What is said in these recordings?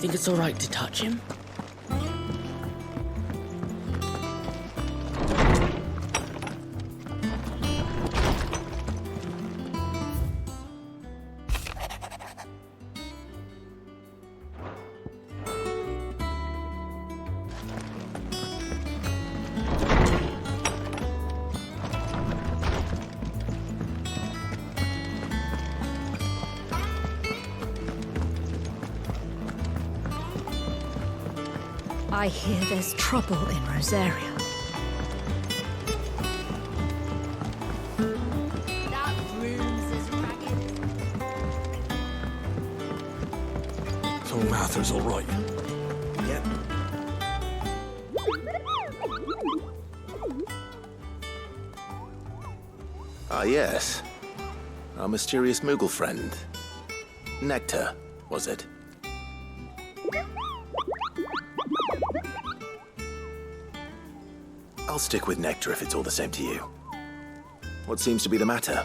Think it's alright to touch him? I hear there's trouble in Rosaria. That room's as ragged. So Mather's all right. Yep. Ah, yes. Our mysterious Moogle friend. Nectar, was it? I'll stick with Nectar if it's all the same to you. What seems to be the matter?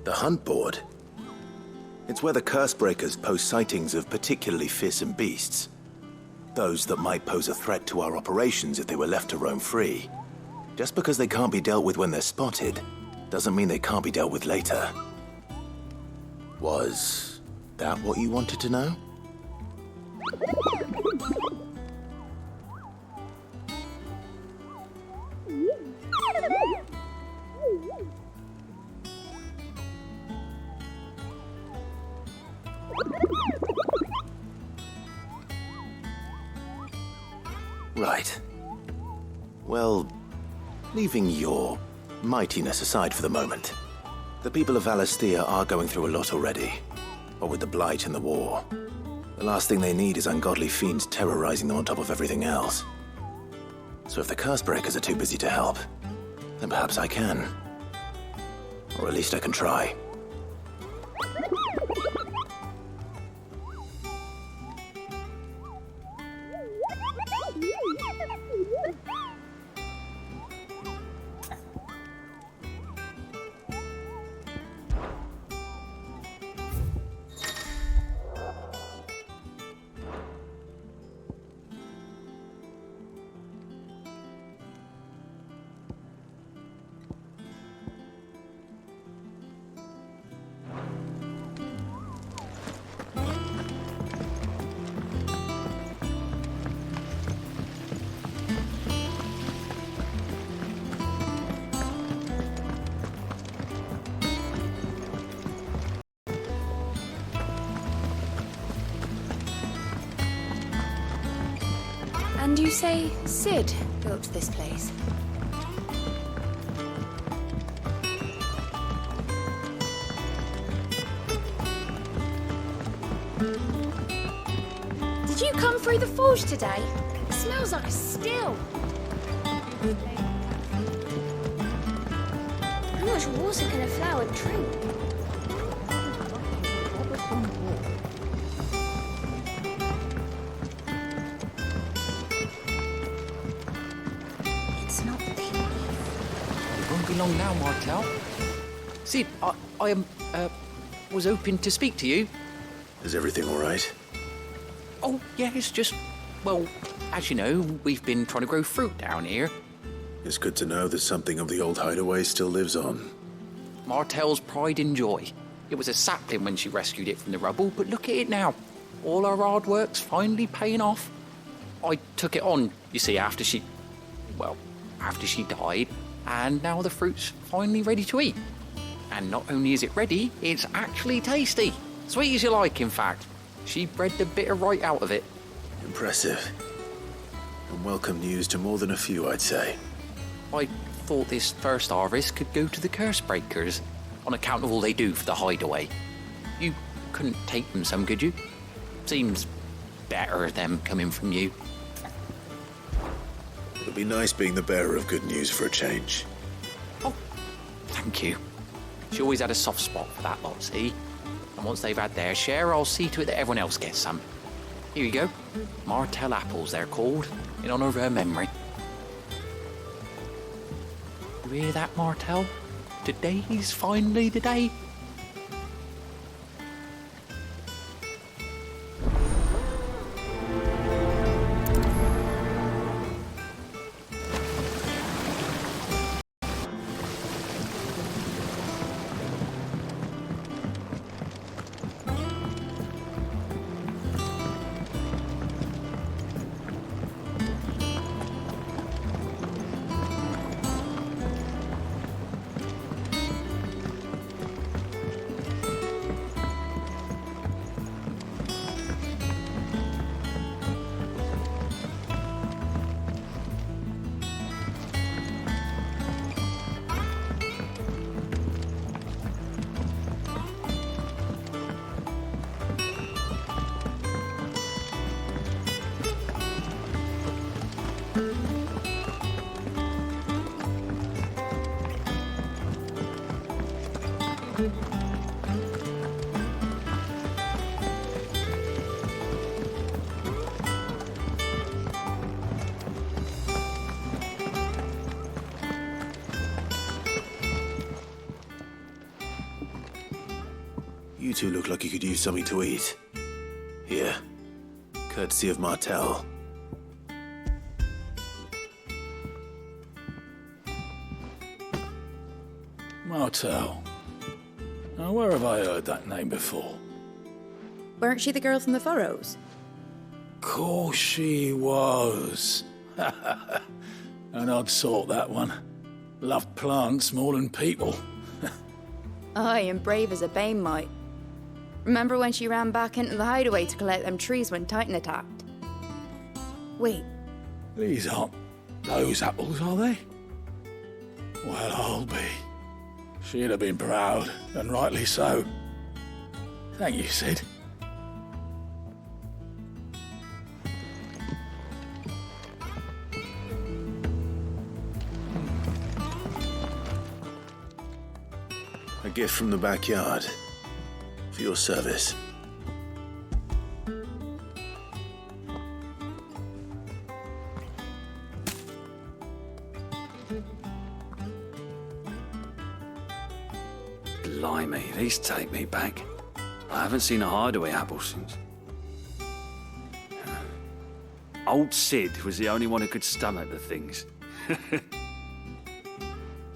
The hunt board? It's where the Cursebreakers post sightings of particularly fearsome beasts. Those that might pose a threat to our operations if they were left to roam free. Just because they can't be dealt with when they're spotted, doesn't mean they can't be dealt with later. Was that what you wanted to know? Right. Well, leaving your mightiness aside for the moment, the people of Valisthea are going through a lot already. What with the Blight and the war. The last thing they need is ungodly fiends terrorizing them on top of everything else. So if the Cursebreakers are too busy to help, then perhaps I can. Or at least I can try. And you say Sid built this place? Did you come through the forge today? It smells like a still. How much water can a flower drink? It's not the It won't be long now, Martel. Sid, I was hoping to speak to you. Is everything all right? Oh, yeah, it's just, well, as you know, we've been trying to grow fruit down here. It's good to know that something of the old hideaway still lives on. Martel's pride and joy. It was a sapling when she rescued it from the rubble, but look at it now. All our hard work's finally paying off. I took it on, you see, after she died, and now the fruit's finally ready to eat. And not only is it ready, it's actually tasty. Sweet as you like, in fact. She bred the bitter right out of it. Impressive. And welcome news to more than a few, I'd say. I thought this first harvest could go to the Cursebreakers, on account of all they do for the hideaway. You couldn't take them some, could you? Seems better them coming from you. It'll be nice being the bearer of good news for a change. Oh, thank you. She always had a soft spot for that lot, see? And once they've had their share, I'll see to it that everyone else gets some. Here you go. Martel apples, they're called, in honour of her memory. You hear that, Martel? Today's finally the day. You two look like you could use something to eat. Here, courtesy of Martel. Martel. Now, where have I heard that name before? Weren't she the girl from the Furrows? Course she was. An odd sort, that one. Loved plants more than people. Aye, and brave as a bane might. Remember when she ran back into the hideaway to collect them trees when Titan attacked? Wait, These aren't those apples, are they? Well, I'll be. She'd have been proud, and rightly so. Thank you, Sid. A gift from the backyard. For your service. Blimey, these take me back. I haven't seen a hideaway apple since. Old Sid was the only one who could stomach the things.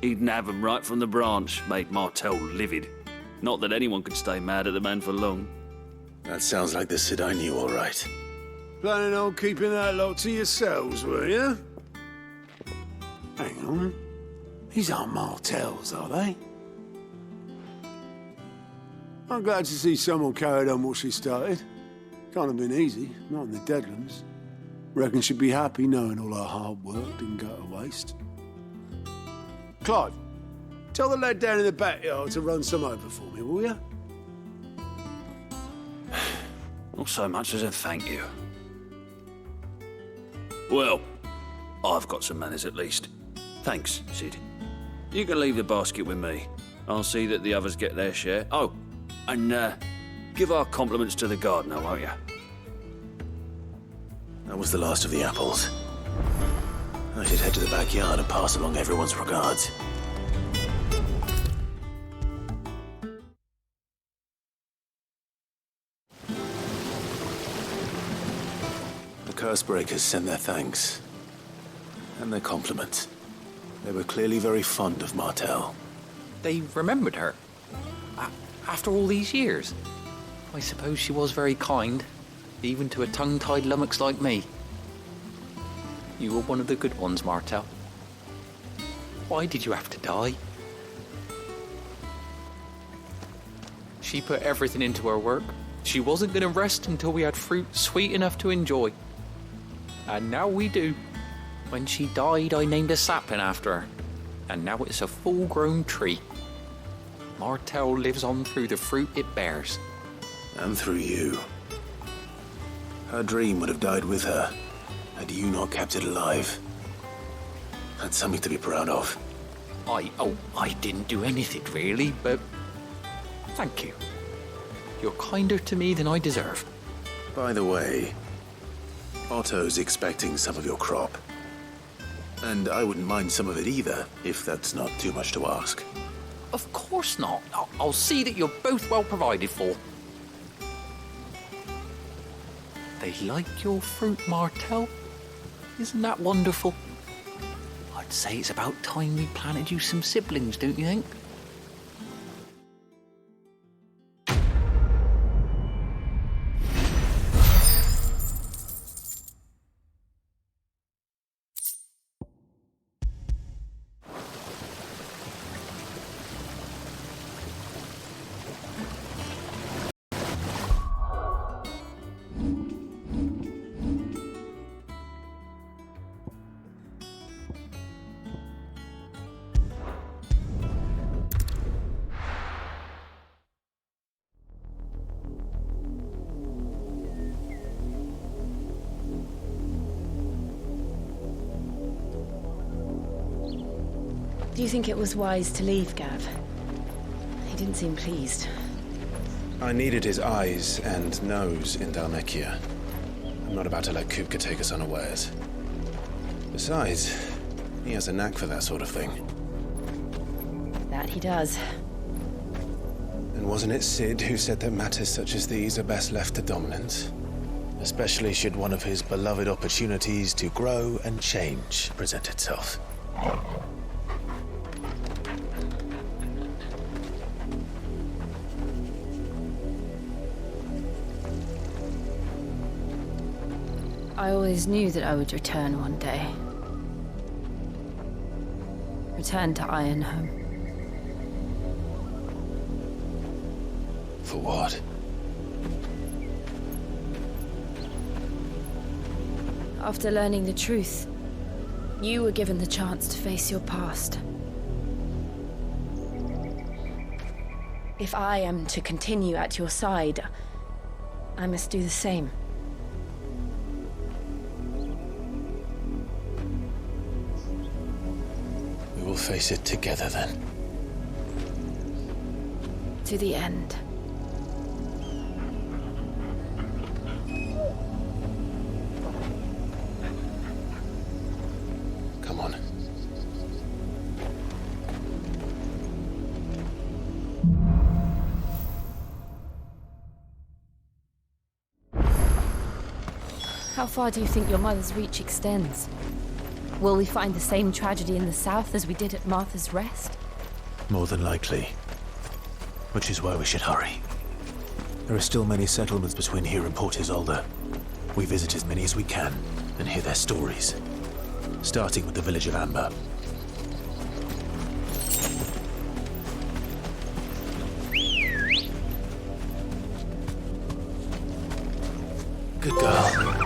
He'd nab them right from the branch, made Martel livid. Not that anyone could stay mad at the man for long. That sounds like the Sid I knew, all right. Planning on keeping that lot to yourselves, were you? Hang on. These aren't Martels, are they? I'm glad to see someone carried on what she started. Can't have been easy, not in the Deadlands. Reckon she'd be happy knowing all her hard work didn't go to waste. Clive, tell the lad down in the backyard to run some over for me, will you? Not so much as a thank you. Well, I've got some manners at least. Thanks, Sid. You can leave the basket with me. I'll see that the others get their share. Oh, and give our compliments to the gardener, won't you? That was the last of the apples. I should head to the backyard and pass along everyone's regards. The Cursebreakers sent their thanks. And their compliments. They were clearly very fond of Martel. They remembered her. After all these years. I suppose she was very kind, even to a tongue-tied lummox like me. You were one of the good ones, Martel. Why did you have to die? She put everything into her work. She wasn't going to rest until we had fruit sweet enough to enjoy. And now we do. When she died, I named a sapling after her. And now it's a full-grown tree. Martel lives on through the fruit it bears. And through you. Her dream would have died with her, had you not kept it alive. That's something to be proud of. I didn't do anything really, but thank you. You're kinder to me than I deserve. By the way, Otto's expecting some of your crop. And I wouldn't mind some of it either, if that's not too much to ask. Of course not. I'll see that you're both well provided for. They like your fruit, Martel. Isn't that wonderful? I'd say it's about time we planted you some siblings, don't you think? Do you think it was wise to leave, Gav? He didn't seem pleased. I needed his eyes and nose in Dhalmekia. I'm not about to let Kupka take us unawares. Besides, he has a knack for that sort of thing. That he does. And wasn't it Sid who said that matters such as these are best left to dominance? Especially should one of his beloved opportunities to grow and change present itself. I always knew that I would return one day. Return to Ironhome. For what? After learning the truth, you were given the chance to face your past. If I am to continue at your side, I must do the same. We will face it together then. To the end. Come on. How far do you think your mother's reach extends? Will we find the same tragedy in the south as we did at Martha's Rest? More than likely. Which is why we should hurry. There are still many settlements between here and Port Isolde. We visit as many as we can and hear their stories. Starting with the village of Amber. Good girl.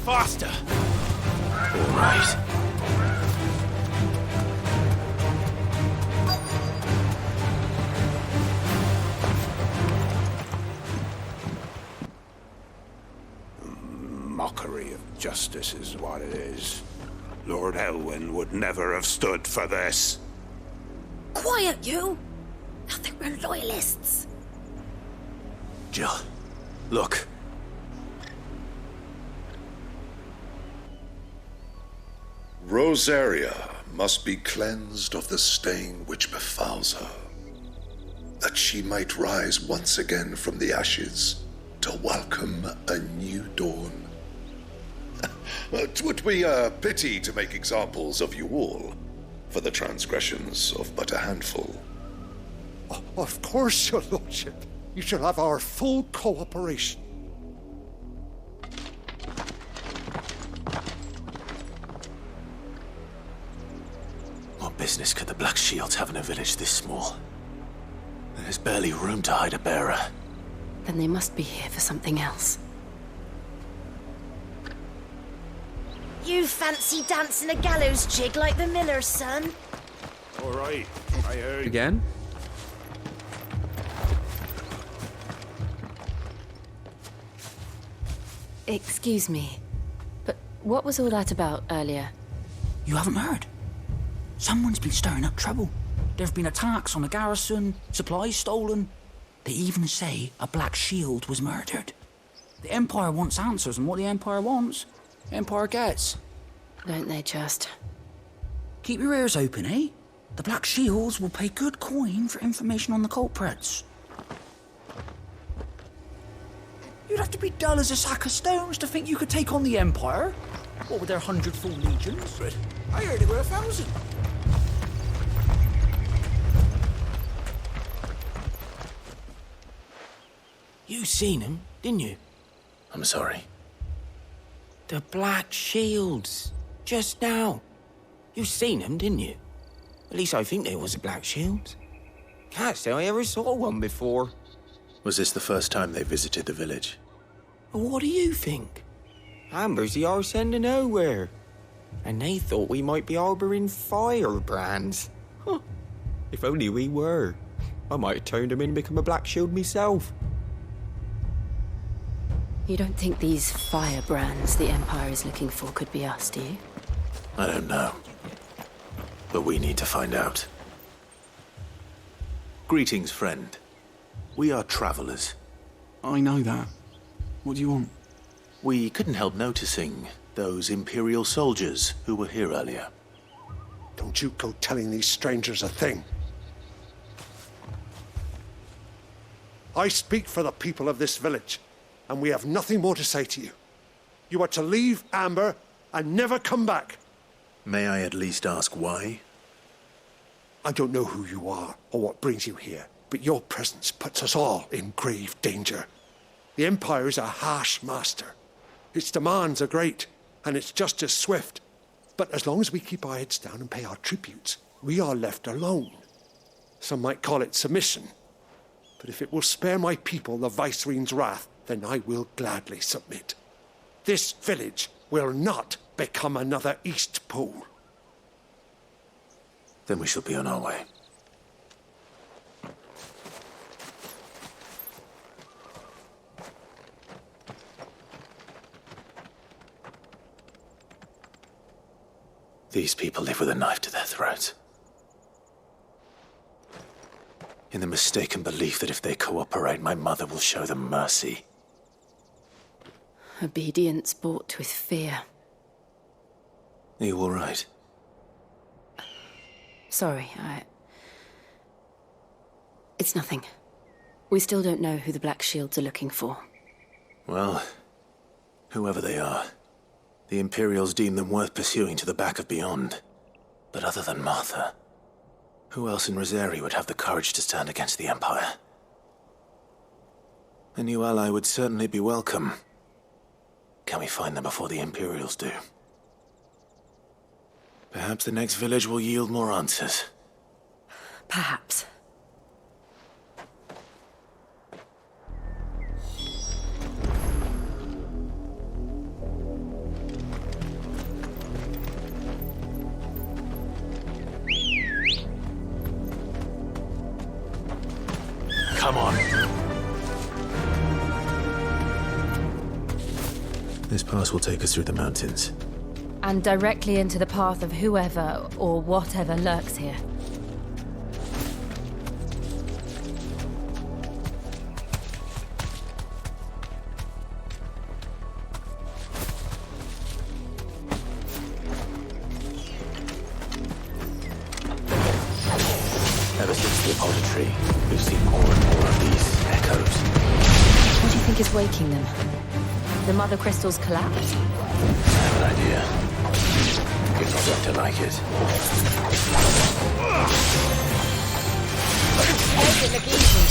Faster! All right. Mockery of justice is what it is. Lord Elwyn would never have stood for this. Quiet, you! I think we're loyalists. Jill, look. Rosaria must be cleansed of the stain which befouls her, that she might rise once again from the ashes to welcome a new dawn. It would be a pity to make examples of you all for the transgressions of but a handful. Of course, your lordship. You shall have our full cooperation. What business could the Black Shields have in a village this small? There's barely room to hide a bearer. Then they must be here for something else. You fancy dancing a gallows jig like the miller's son? All right, I heard. Again? Excuse me, but what was all that about earlier? You haven't heard? Someone's been stirring up trouble. There have been attacks on the garrison, supplies stolen. They even say a Black Shield was murdered. The Empire wants answers, and what the Empire wants, the Empire gets. Don't they just? Keep your ears open, eh? The Black Shields will pay good coin for information on the culprits. You'd have to be dull as a sack of stones to think you could take on the Empire. What with their 100 full legions? I heard they were 1,000. You seen him, didn't you? I'm sorry. The Black Shields. Just now. You seen them, didn't you? At least I think there was a Black Shield. Can't say I ever saw one before. Was this the first time they visited the village? Well, what do you think? Amber's the arse end of nowhere. And they thought we might be harbouring firebrands. Huh. If only we were. I might have turned them in and become a Black Shield myself. You don't think these firebrands the Empire is looking for could be us, do you? I don't know. But we need to find out. Greetings, friend. We are travelers. I know that. What do you want? We couldn't help noticing those Imperial soldiers who were here earlier. Don't you go telling these strangers a thing. I speak for the people of this village, and we have nothing more to say to you. You are to leave Amber and never come back. May I at least ask why? I don't know who you are or what brings you here, but your presence puts us all in grave danger. The Empire is a harsh master. Its demands are great, and its justice swift. But as long as we keep our heads down and pay our tributes, we are left alone. Some might call it submission. But if it will spare my people the Viceroy's wrath, then I will gladly submit. This village will not become another East Pole. Then we shall be on our way. These people live with a knife to their throats. In the mistaken belief that if they cooperate, my mother will show them mercy. Obedience bought with fear. Are you all right? Sorry, It's nothing. We still don't know who the Black Shields are looking for. Well, whoever they are, the Imperials deem them worth pursuing to the back of beyond. But other than Martha, who else in Rosari would have the courage to stand against the Empire? A new ally would certainly be welcome. Can we find them before the Imperials do? Perhaps the next village will yield more answers. Perhaps. Come on. This pass will take us through the mountains. And directly into the path of whoever or whatever lurks here. Ever since the auditory, we've seen more and more of these echoes. What do you think is waking them? The mother crystals collapse? I have an idea. You're not going to like it. Make it look easy.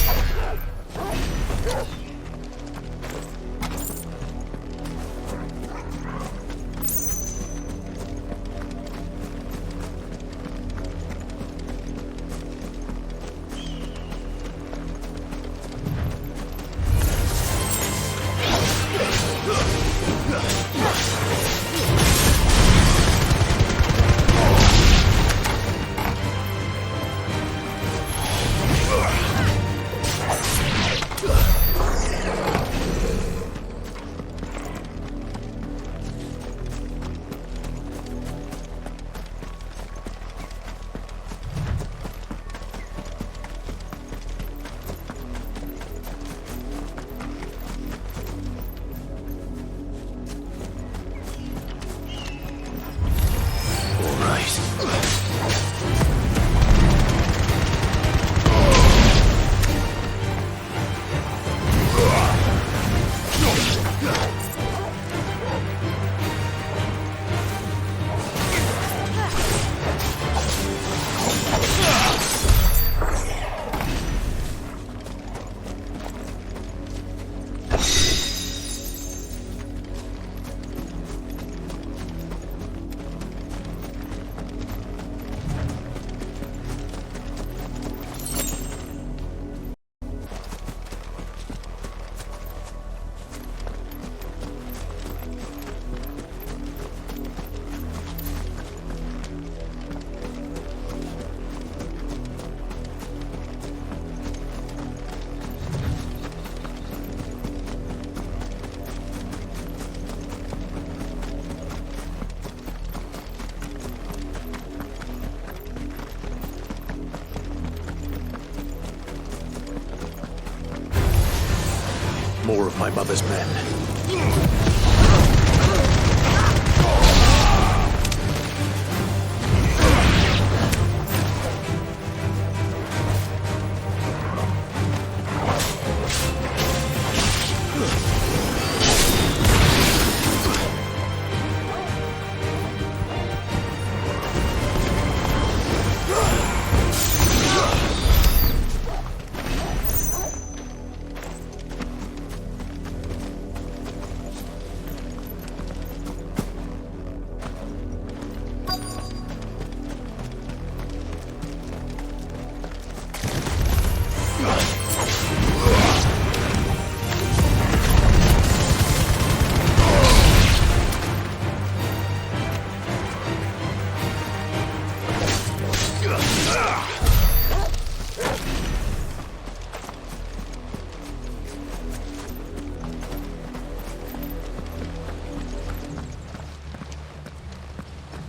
of my mother's men.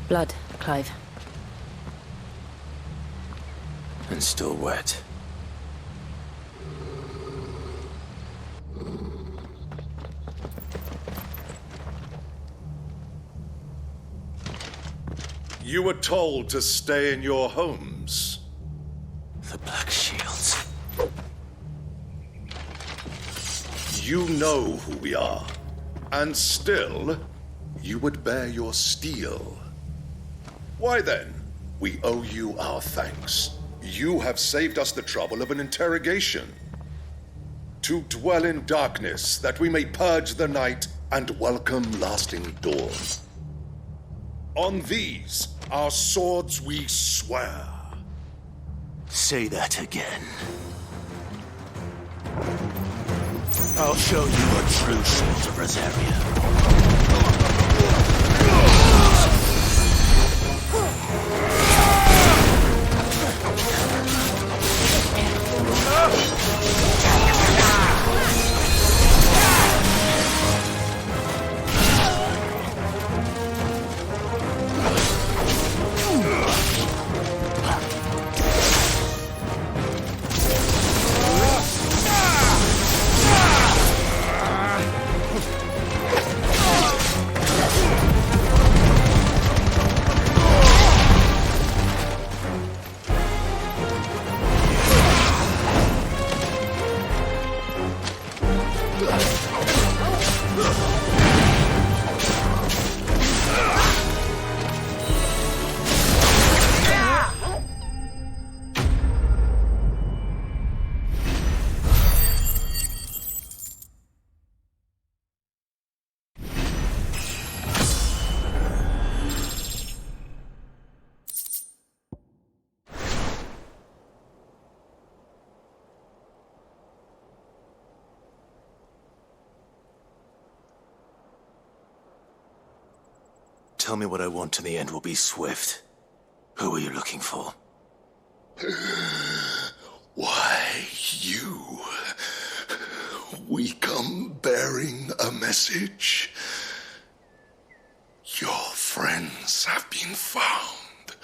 Blood, Clive. And still wet. You were told to stay in your homes. The Black Shields. You know who we are. And still, you would bear your steel. Why then, we owe you our thanks. You have saved us the trouble of an interrogation. To dwell in darkness, that we may purge the night and welcome lasting dawn. On these, our swords we swear. Say that again. I'll show you a true sword of Rosaria. Tell me what I want and the end will be swift. Who are you looking for? Why, you. We come bearing a message. Your friends have been found.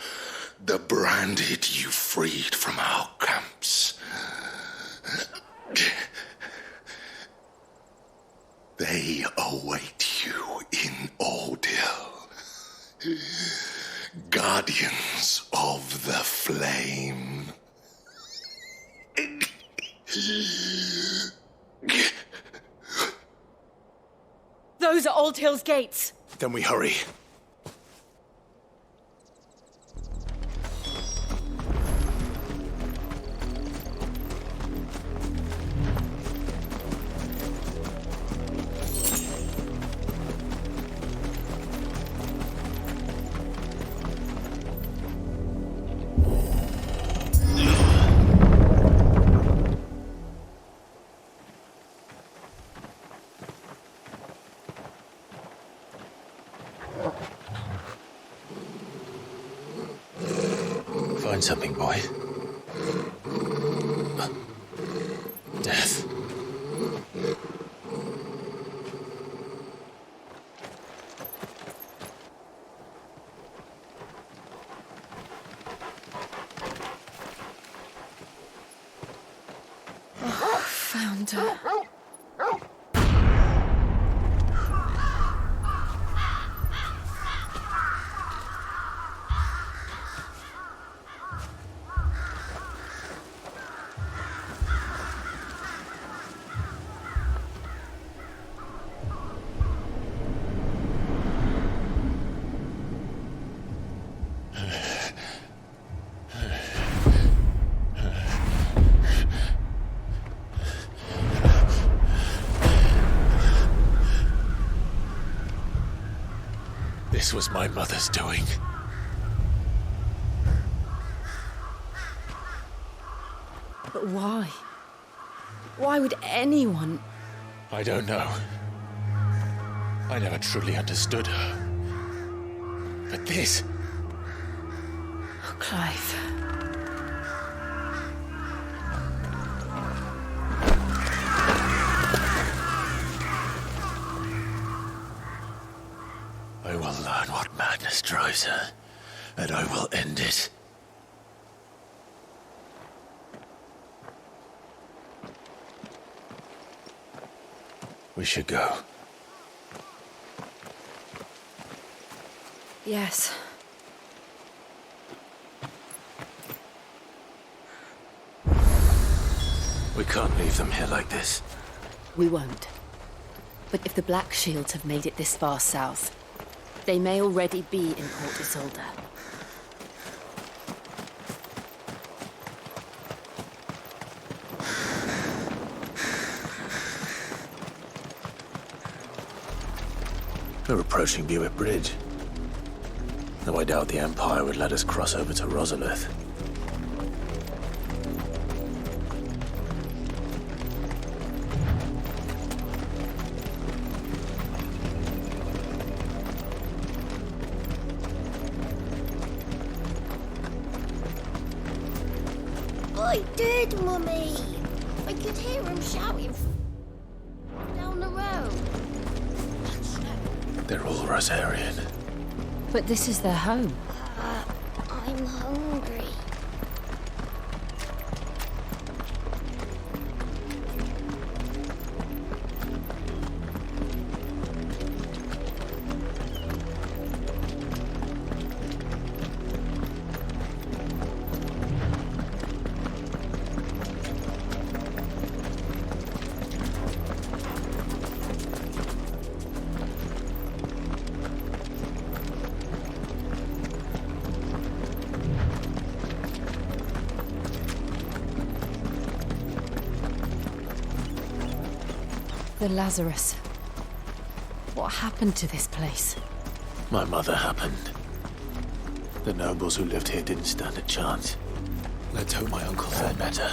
The branded you freed from our camps. They await you in Ordeal. Guardians of the Flame. Those are Old Hill's gates. Then we hurry. Find something, boy. Death. Found her. This was my mother's doing. But why? Why would anyone... I don't know. I never truly understood her. But this... Oh, Clive. I will learn what madness drives her, and I will end it. We should go. Yes. We can't leave them here like this. We won't. But if the Black Shields have made it this far south, they may already be in Port Isolde. We're approaching Buick Bridge. Though I doubt the Empire would let us cross over to Rosalith. I did, Mummy. I could hear him shouting from down the road. They're all Rosarian. But this is their home. I'm hungry. The Lazarus. What happened to this place? My mother happened. The nobles who lived here didn't stand a chance. Let's hope my uncle fared better.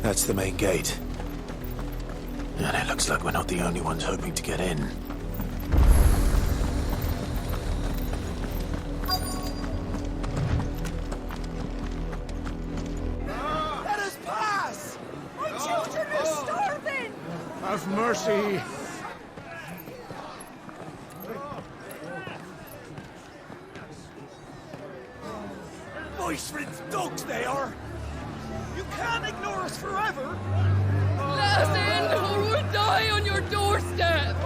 That's the main gate. And it looks like we're not the only ones hoping to get in. Let us pass! My children are starving! Have mercy! Voice-ridden dogs they are! You can't ignore us forever! Let us in, or we'll die on your doorstep!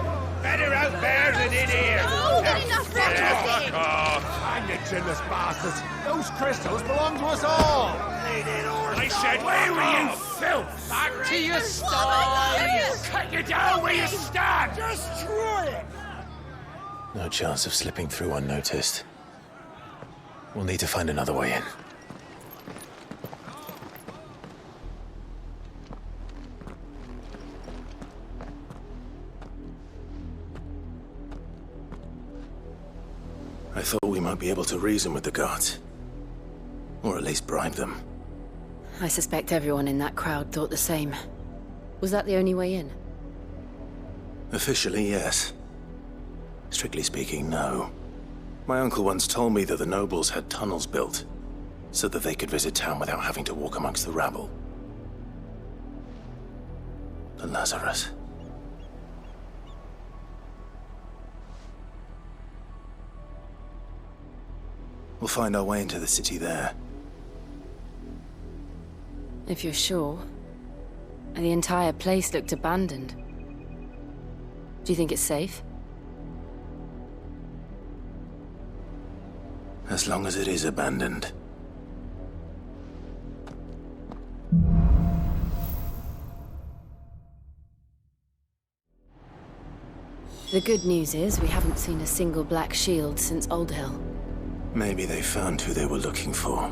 Better out there than in here! No, good enough for Fuck off! Hang you chinless bastards! Those crystals belong to us all! I said, where were you, filth? Back to your stall! Cut you down where you stand! Destroy it! No chance of slipping through unnoticed. We'll need to find another way in. I thought we might be able to reason with the guards. Or at least bribe them. I suspect everyone in that crowd thought the same. Was that the only way in? Officially, yes. Strictly speaking, no. My uncle once told me that the nobles had tunnels built, so that they could visit town without having to walk amongst the rabble. The Lazarus. We'll find our way into the city there. If you're sure. The entire place looked abandoned. Do you think it's safe? As long as it is abandoned. The good news is we haven't seen a single black shield since Old Hill. Maybe they found who they were looking for.